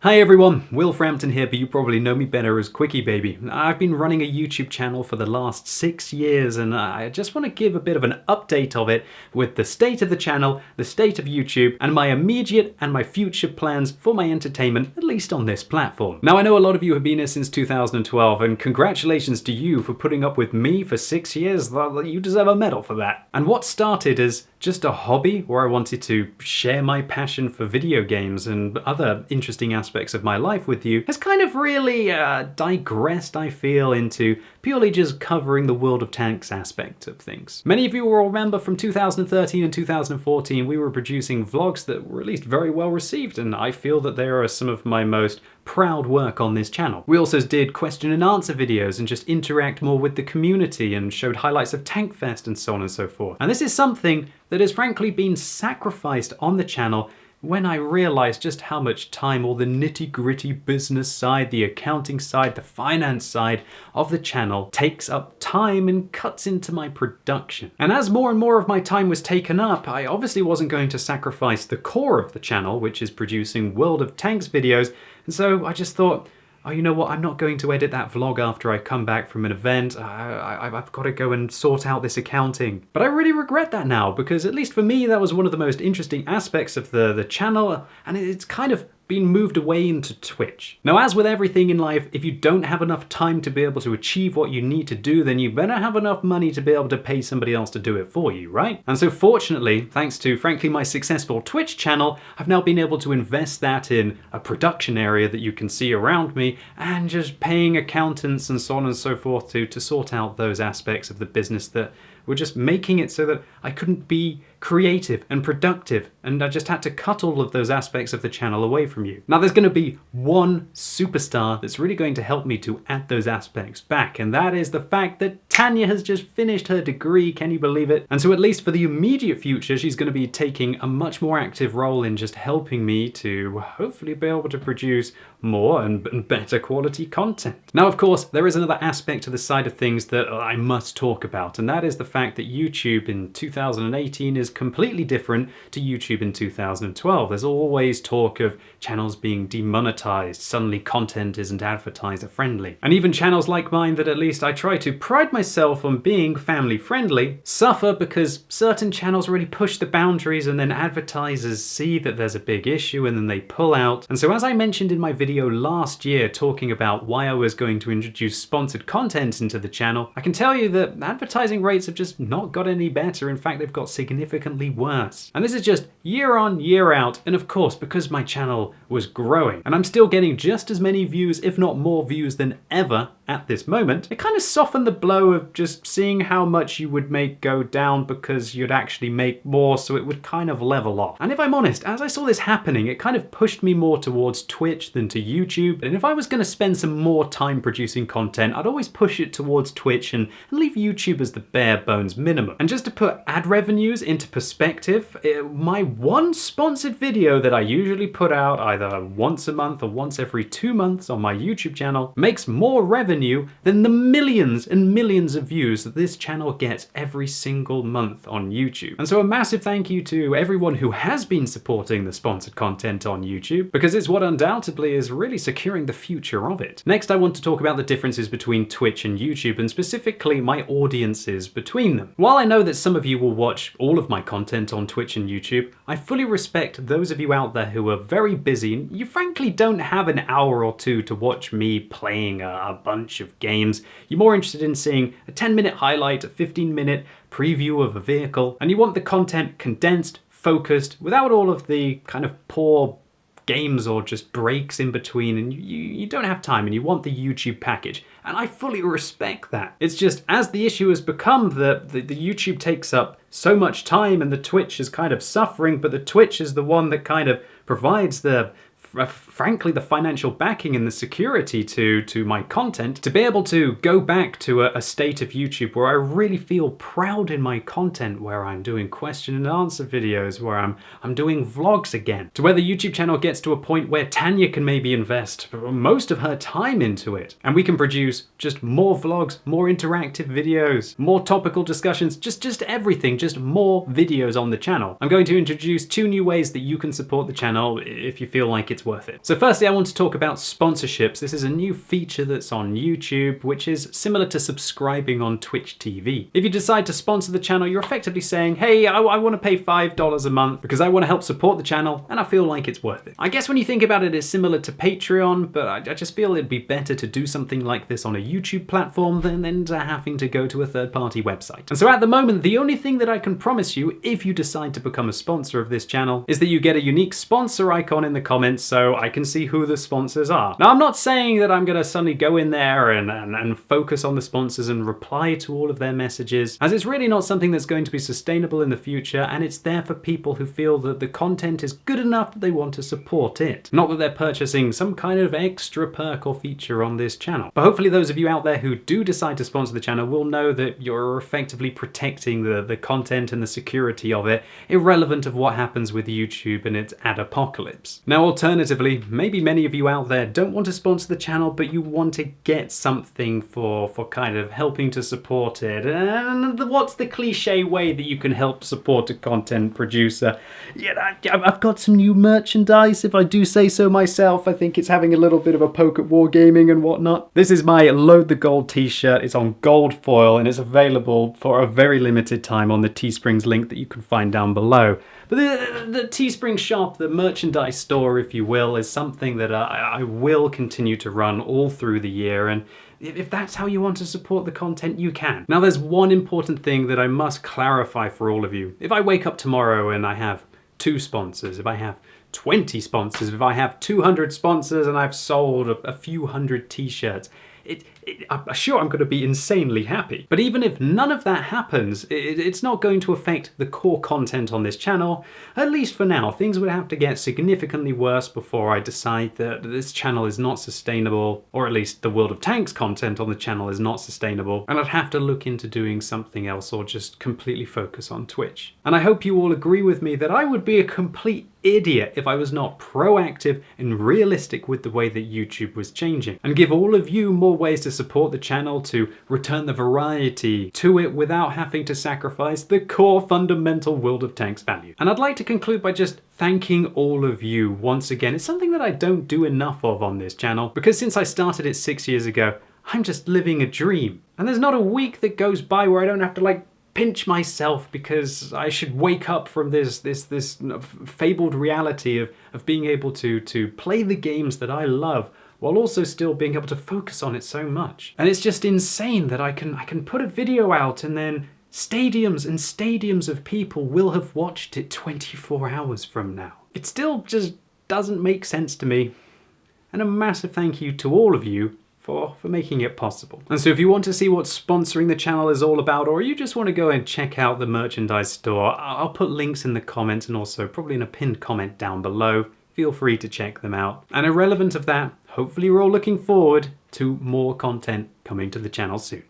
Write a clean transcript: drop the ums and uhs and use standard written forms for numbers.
Hi everyone, Will Frampton here, but you probably know me better as QuickyBaby. I've been running a YouTube channel for the last 6 years and I just want to give a bit of an update of it with the state of the channel, the state of YouTube, and my immediate and my future plans for my entertainment, at least on this platform. Now I know a lot of you have been here since 2012 and congratulations to you for putting up with me for 6 years. You deserve a medal for that. And what started as just a hobby where I wanted to share my passion for video games and other interesting aspects of my life with you has kind of really digressed, I feel, into purely just covering the World of Tanks aspect of things. Many of you will remember from 2013 and 2014 we were producing vlogs that were at least very well received, and I feel that they are some of my most proud work on this channel. We also did question and answer videos and just interact more with the community and showed highlights of Tankfest and so on and so forth. And this is something that has frankly been sacrificed on the channel when I realized just how much time all the nitty-gritty business side, the accounting side, the finance side of the channel takes up time and cuts into my production. And as more and more of my time was taken up, I obviously wasn't going to sacrifice the core of the channel, which is producing World of Tanks videos. And so I just thought, oh, you know what, I'm not going to edit that vlog after I come back from an event. I've got to go and sort out this accounting. But I really regret that now, because at least for me, that was one of the most interesting aspects of the channel, and it's kind of been moved away into Twitch. Now, as with everything in life, if you don't have enough time to be able to achieve what you need to do, then you better have enough money to be able to pay somebody else to do it for you, right? And so fortunately, thanks to frankly my successful Twitch channel, I've now been able to invest that in a production area that you can see around me and just paying accountants and so on and so forth to sort out those aspects of the business that were just making it so that I couldn't be creative and productive, and I just had to cut all of those aspects of the channel away from you. Now there's going to be one superstar that's really going to help me to add those aspects back, and that is the fact that Tanya has just finished her degree, can you believe it? And so at least for the immediate future, she's going to be taking a much more active role in just helping me to hopefully be able to produce more and better quality content. Now of course, there is another aspect to the side of things that I must talk about, and that is the fact that YouTube in 2018 is completely different to YouTube in 2012. There's always talk of channels being demonetized, suddenly content isn't advertiser friendly. And even channels like mine that at least I try to pride myself on being family friendly suffer because certain channels really push the boundaries and then advertisers see that there's a big issue and then they pull out. And so as I mentioned in my video last year talking about why I was going to introduce sponsored content into the channel, I can tell you that advertising rates have just not got any better. In fact, they've got significantly worse. And this is just year on, year out. And of course, because my channel was growing and I'm still getting just as many views, if not more views than ever at this moment, it kind of softened the blow of just seeing how much you would make go down because you'd actually make more, so it would kind of level off. And if I'm honest, as I saw this happening, it kind of pushed me more towards Twitch than to YouTube. And if I was going to spend some more time producing content, I'd always push it towards Twitch and leave YouTube as the bare bones minimum. And just to put ad revenues into perspective, my one sponsored video that I usually put out either once a month or once every 2 months on my YouTube channel makes more revenue than the millions and millions of views that this channel gets every single month on YouTube. And so a massive thank you to everyone who has been supporting the sponsored content on YouTube, because it's what undoubtedly is really securing the future of it. Next, I want to talk about the differences between Twitch and YouTube, and specifically my audiences between them. While I know that some of you will watch all of my content on Twitch and YouTube, I fully respect those of you out there who are very busy and you frankly don't have an hour or two to watch me playing a bunch of games. You're more interested in seeing a 10-minute highlight, a 15-minute preview of a vehicle, and you want the content condensed, focused, without all of the kind of poor games or just breaks in between, and you don't have time and you want the YouTube package. And I fully respect that. It's just as the issue has become that the YouTube takes up so much time and the Twitch is kind of suffering, but the Twitch is the one that kind of provides the frankly the financial backing and the security to my content, to be able to go back to a state of YouTube where I really feel proud in my content, where I'm doing question and answer videos, where I'm doing vlogs again, to where the YouTube channel gets to a point where Tanya can maybe invest most of her time into it and we can produce just more vlogs, more interactive videos, more topical discussions, just everything, just more videos on the channel. I'm going to introduce 2 new ways that you can support the channel if you feel like it's it's worth it. So firstly, I want to talk about sponsorships. This is a new feature that's on YouTube, which is similar to subscribing on Twitch TV. If you decide to sponsor the channel, you're effectively saying, hey, I want to pay $5 a month because I want to help support the channel and I feel like it's worth it. I guess when you think about it, it's similar to Patreon, but I just feel it'd be better to do something like this on a YouTube platform than to having to go to a third-party website. And so at the moment, the only thing that I can promise you if you decide to become a sponsor of this channel is that you get a unique sponsor icon in the comments so I can see who the sponsors are. Now, I'm not saying that I'm going to suddenly go in there and focus on the sponsors and reply to all of their messages, as it's really not something that's going to be sustainable in the future, and it's there for people who feel that the content is good enough that they want to support it. Not that they're purchasing some kind of extra perk or feature on this channel. But hopefully those of you out there who do decide to sponsor the channel will know that you're effectively protecting the content and the security of it, irrelevant of what happens with YouTube and its ad apocalypse. Now, alternatively, maybe many of you out there don't want to sponsor the channel, but you want to get something for kind of helping to support it. And what's the cliche way that you can help support a content producer? Yeah, I've got some new merchandise, if I do say so myself. I think it's having a little bit of a poke at wargaming and whatnot. This is my Load the Gold t-shirt. It's on gold foil and it's available for a very limited time on the Teesprings link that you can find down below. But the Teespring shop, the merchandise store, if you will, is something that I will continue to run all through the year, and if that's how you want to support the content, you can. Now, there's one important thing that I must clarify for all of you. If I wake up tomorrow and I have 2 sponsors, if I have 20 sponsors, if I have 200 sponsors and I've sold a few hundred t-shirts, I'm sure I'm going to be insanely happy. But even if none of that happens, it's not going to affect the core content on this channel. At least for now, things would have to get significantly worse before I decide that this channel is not sustainable, or at least the World of Tanks content on the channel is not sustainable, and I'd have to look into doing something else or just completely focus on Twitch. And I hope you all agree with me that I would be a complete idiot if I was not proactive and realistic with the way that YouTube was changing, and give all of you more ways to support the channel, to return the variety to it without having to sacrifice the core fundamental World of Tanks value. And I'd like to conclude by just thanking all of you once again. It's something that I don't do enough of on this channel, because since I started it 6 years ago, I'm just living a dream. And there's not a week that goes by where I don't have to pinch myself because I should wake up from this fabled reality of being able to play the games that I love while also still being able to focus on it so much. And it's just insane that I can put a video out and then stadiums and stadiums of people will have watched it 24 hours from now. It still just doesn't make sense to me. And a massive thank you to all of you for making it possible. And so if you want to see what sponsoring the channel is all about, or you just want to go and check out the merchandise store, I'll put links in the comments and also probably in a pinned comment down below. Feel free to check them out. And irrelevant of that, hopefully you're all looking forward to more content coming to the channel soon.